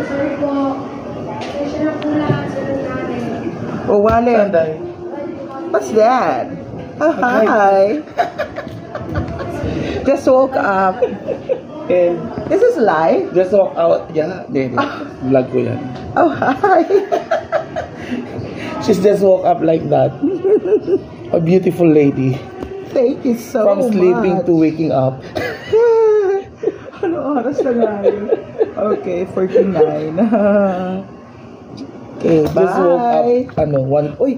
Sorry po. Siya na po lang sa natin. Oh, wallet. What's that? Oh, hi. Just woke up. And This is live? just walk out. Yeah, vlog ko yan. Oh, hi. She's just woke up like that. A beautiful lady. Thank you so From sleeping much. to waking up. Ano oras na nga yun? Okay, 49. Okay, bye. Just woke up.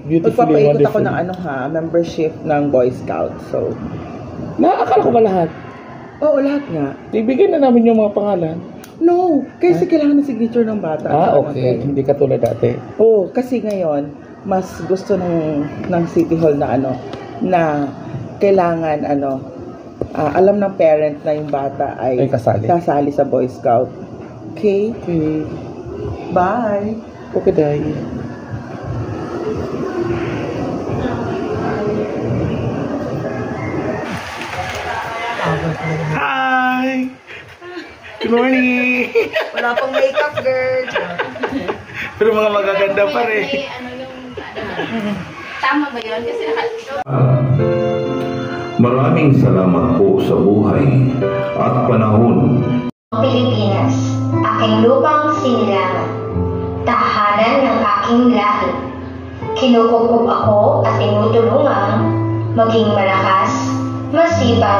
Beautifully Magpapaikot ako wonderful. ng membership ng Boy Scout. So, Akala ko ba lahat? oo, lahat nga. Ibigay na namin yung mga pangalan. No, kasi kailangan ng signature ng bata. Okay. Hindi ka tulad dati. Oo, kasi ngayon, mas gusto ng City Hall na na kailangan alam ng parent na yung bata ay kasali sa Boy Scout. Okay? Okay. Bye! Okay, day. Hi! Good morning! Wala pang makeup, girl! Pero mga magaganda pa rin. Tama ba yun? Kasi Maraming salamat po sa buhay at panahon. Pilipinas, aking lupang sinilangan, tahanan ng aking lahi. Kinukukup ako at tinutulungan maging malakas, masipag.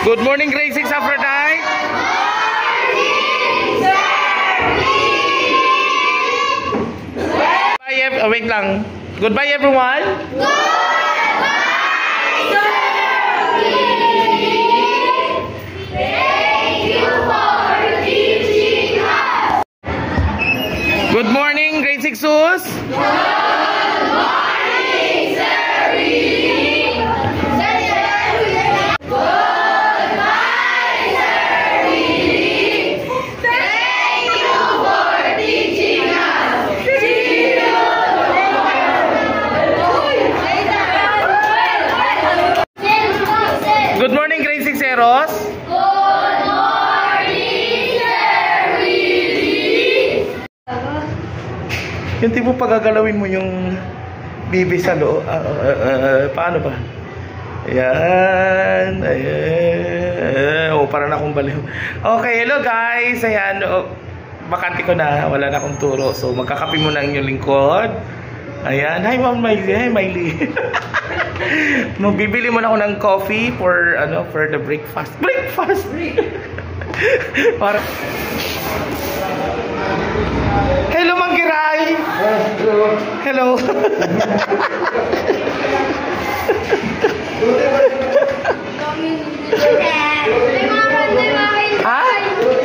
Good morning, grade 6 Aphrodite. Bye, wait lang. Goodbye, everyone. Good morning, grade 6 Sus. Good morning, grade 6 Eros. Good morning, Sir Willie! Yung tipo pagagalawin mo yung bibi sa loob. Paano ba? Ayan. Ayan. Parang akong baliw. Okay, hello guys. Ayan. Bakante ko na. Wala na akong turo. So, magkakape muna ang inyong lingkod. Ayan. Hi, Ma'am Miley. Hi, Miley. Bibili muna ako ng coffee for the breakfast. Breakfast! Para... Hello, Manggiray! Hello! Ha?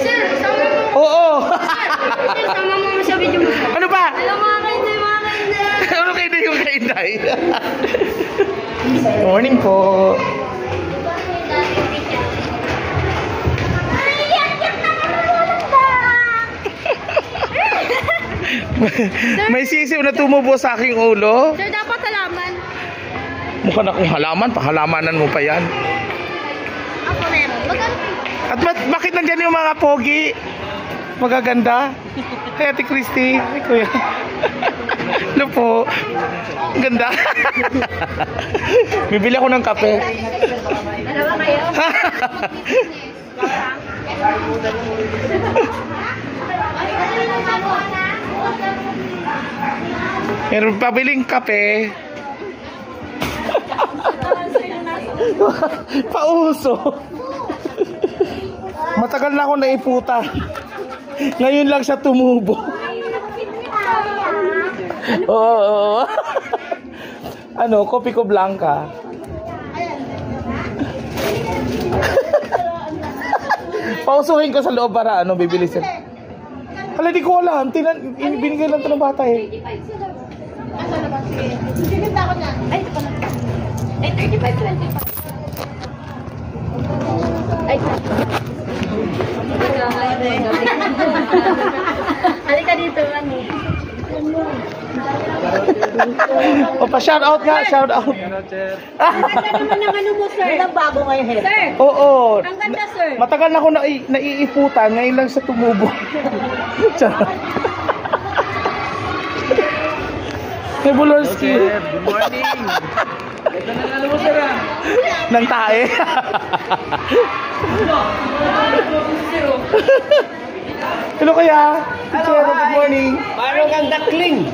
Sir, sama mo. Oo! Sir, sama mo sa video mo. Ano ba? Hello mga kainday, mga kainday. Ano kayo na yung kainday? Good morning po. May sisiw na tumubo sa aking ulo. Sir, dapat halaman. Mukha na kung halaman, pahalamanan mo pa yan. Ako meron. At bakit nandyan yung mga pogi? Magaganda? Hey, Ate Christy. Ay, kuya. Ano po? Ganda. Bibili ako ng kape. Ano ba kayo? Meron pabiling kape. Pauso. Matagal na ako naiputa. Ngayon lang siya tumubo. Oo. Ano, kopi ko blanca. Pausuhin ko sa loob para ano, bibili sila. Hala, di ko alam. Binigay lang ito ng bata eh. Ay, 35, 25. Ay, halika dito, ano? O, pa-shout out nga, shout out. Ang ganda naman ng ano mo, sir. Ang bago ngayon, sir. Oo. Ang ganda, sir. Matagal na ako naiiputan, ngayon lang siya tumubo. Charot. Hey, Bulorski. Good morning. Ito na ano mo sir ah. Nang tae. Hello kaya? Teacher, good morning. Parang kang dakling.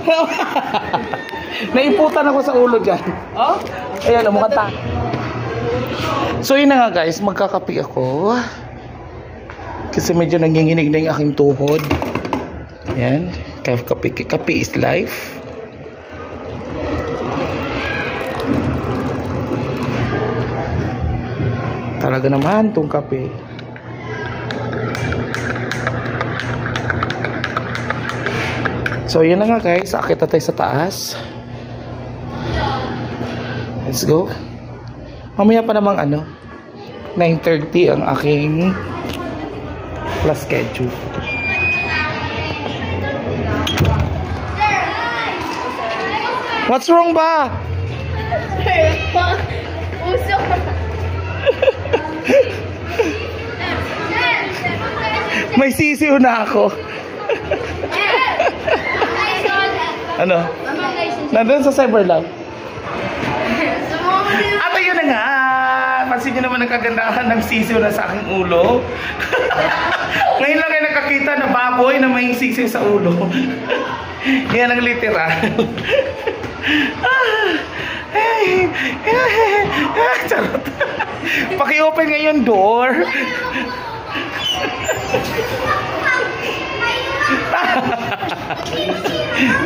Naiputan ako sa ulo dyan. Oh? Ayan, mukhang ta. So yun na nga guys, magkakapi ako. Kasi medyo nanginginig na yung aking tuhod. Ayan, kapi is life. Talaga naman itong kape. So yun na nga guys, akit na tayo sa taas. Let's go. Mamaya pa namang ano, 9:30 ang aking class schedule. What's wrong ba? Uso. May sisiw na ako. Ano? Nandun sa Cyberlab. At ayun na nga. Pansin nyo naman ang kagandahan ng sisiw na sa aking ulo. Ngayon lang ay nakakita na baboy na may sisiw sa ulo. Yan ang literal. Charot. Paki-open ngayon door.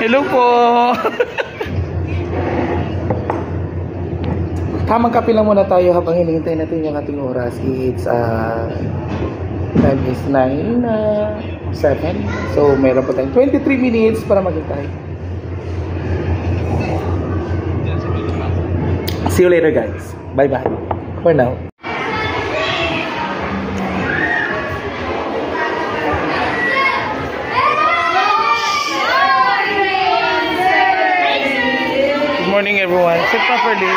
Hello po. Tamang kape lang muna tayo habang hinihintay natin yung ating oras. It's time is 9:07. So meron pa tayong 23 minutes para maghintay. See you later guys. Bye bye. For now. Good morning everyone. Sit properly.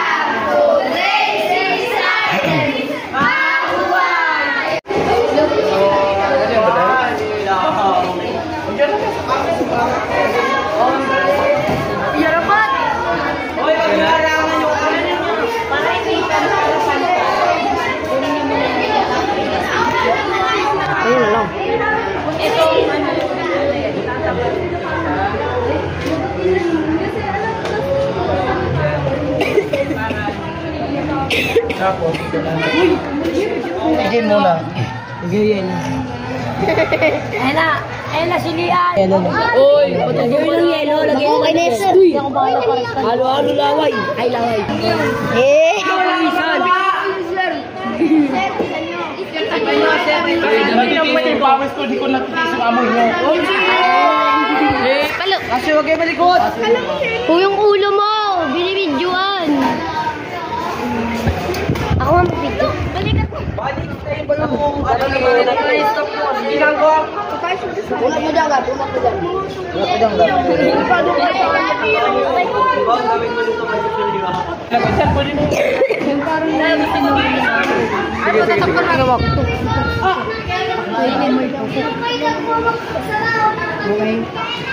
Tapos, higin muna. Higin. Ayun na, silian. Oy, Lagyan mo ng yelo, lagyan mo ng yelo. halo-halo laway. Ay, laway. Natitiis yung pawis ko, di ko natitiis yung amoy nyo. Kasi huwag kayo malikot. Kung yung ulo mo, binibidyoan. Ako ang video. Balikan mo. Balik tayo ba yung ano naman? Stop mo. Bilang ko. Ulat mo dyan, ulat mo dyan.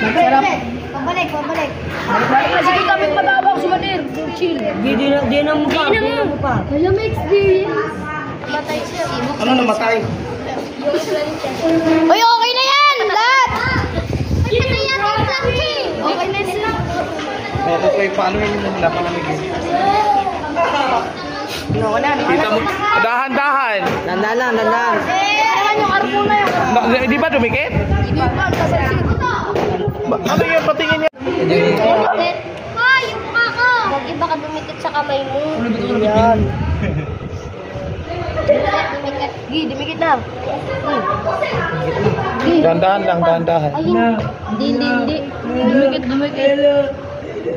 Masarap. Pabalik. Sige kami patawag si Madir. Chill. Di na mo pa. Wala may experience. Matay siya. Ano namatay? Uy, okay na yan! Lahat! Okay na sila. Okay, paano yung napalamigin? Kita mo, dahan-dahan. Dandan. Ewan yung arpuna yung... Di ba dumikit? Hindi pa, kasalsin. Ano yung patingin niya? Ha, yung mukha ko! Huwag iba ka dumikit sa kamay mo. Yan. Dumikit na. Dahan-dahan lang, dahan-dahan. Hindi. Dumikit.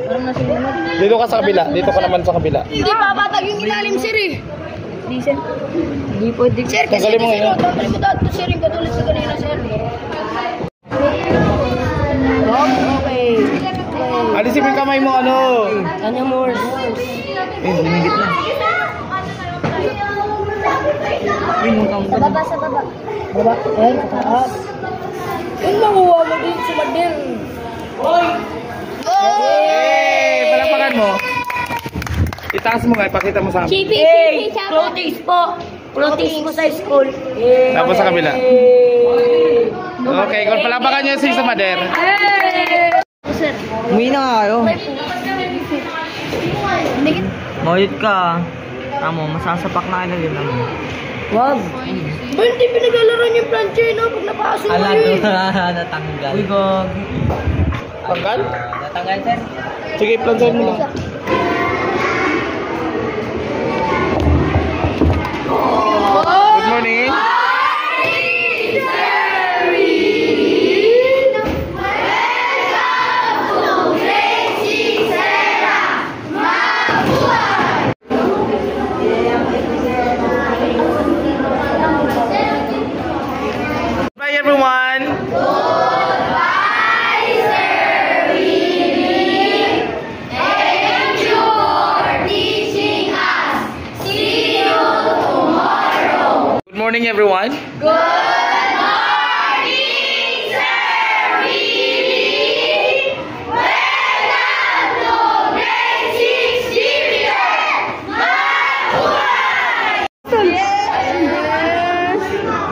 Parang nasunod. Dito ka sa kabila, dito ka naman sa kabila. Hindi papatag yung ilalim, sir eh. Hindi pwede. Sir, kasi Tanggalin mo ngayon. tanggalin mo dito, sir. Yung katulad sa kanina, sir. Okay. Alisin mo yung kamay mo, ano? Ano more? Lumingit na. Sa baba. Baba. Ayan, kataas. Yung nakuha mo din si Madir. Hey! Palakpakan mo. Itaas mo nga, ipakita mo sa amin. Chippy, Floaties po. Floaties po sa school. Tapos sa kabila. Okay, kung palakpakan niyo si Mader. Sir. Umuwi na nga kayo. Dumikit. Mayot ka. Tamo, masasapak na kayo din naman. Wag. Ba, hindi pinag-alaran yung plancha na pag napasok mo yun. Natanggal. Uy, gog. Tanggal? Natanggal, sir. Sige, plansahin mo lang. Good morning. Bye everyone. Good morning everyone.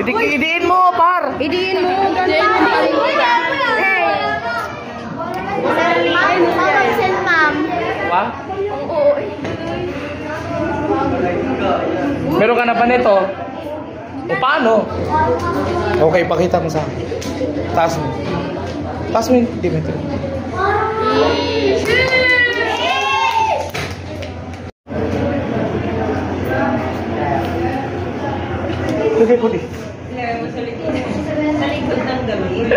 Idiin mo, par. Idiin mo. Send ma'am. Pa? Oo. Meron ka na ba nito? O paano? Okay, pakita mo sa akin. Taas mo. Taas mo yung Dimitri. Lagay ko di. Sa likod ng damit.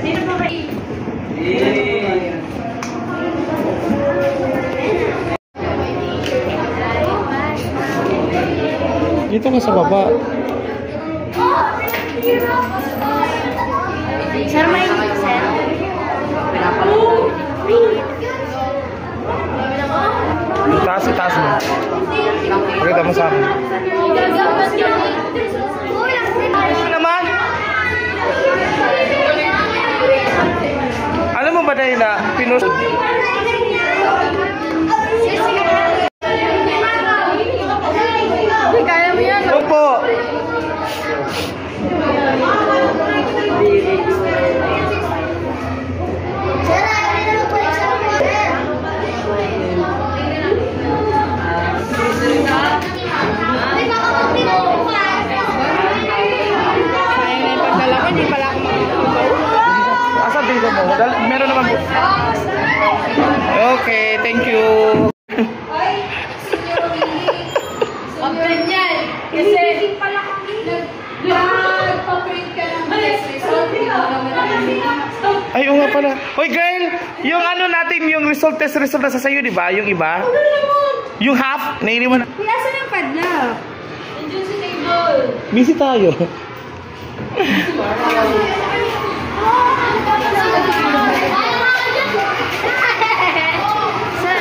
Sino pa kayo? Dito ka sa baba. Sir, may sir. Itaas mo. Pakita mo sa akin. Ano naman? Alam mo ba dahil na pinus... Kaya mo yan. Opo. Asa dito mo? Meron naman po. Okay, thank you. Ay, oo nga pala. Hoy girl, yung ano natin, yung result test result na sa sayo, di ba? Yung iba? Yung half, nainiwan na. Asan yung padlock? Nandiyan sa table. Busy tayo. Sir,